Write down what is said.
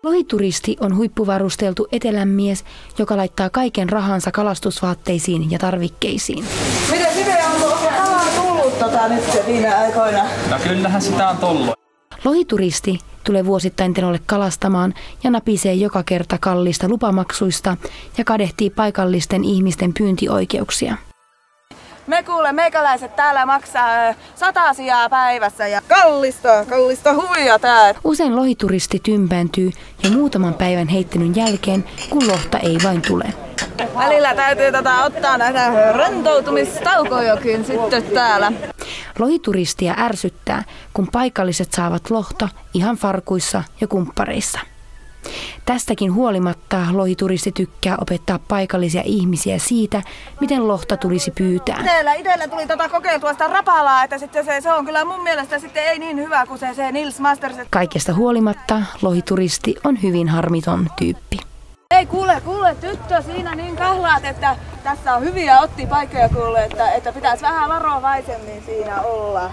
Lohituristi on huippuvarusteltu etelänmies, joka laittaa kaiken rahansa kalastusvaatteisiin ja tarvikkeisiin. Miten onko kalaa tullut nyt viime aikoina? No kyllähän sitä on tullut. Lohituristi tulee vuosittain Tenolle kalastamaan ja napisee joka kerta kalliista lupamaksuista ja kadehtii paikallisten ihmisten pyyntioikeuksia. Meikäläiset täällä maksaa 100 sijaa päivässä ja kallista huija tää. Usein lohituristi tympääntyy jo muutaman päivän heittelyn jälkeen, kun lohta ei vain tule. Välillä täytyy ottaa näitä rentoutumistaukojakin sitten täällä. Lohituristia ärsyttää, kun paikalliset saavat lohta ihan farkuissa ja kumppareissa. Tästäkin huolimatta lohituristi tykkää opettaa paikallisia ihmisiä siitä, miten lohta tulisi pyytää. Itellä tuli kokeiltua sitä rapalaa, että sitten se on kyllä mun mielestä sitten ei niin hyvä kuin se Nils Masters. Kaikesta huolimatta lohituristi on hyvin harmiton tyyppi. Ei kuule tyttö siinä niin kahlaat, että tässä on hyviä ottipaikkoja kuule, että pitäisi vähän varovaisemmin siinä olla.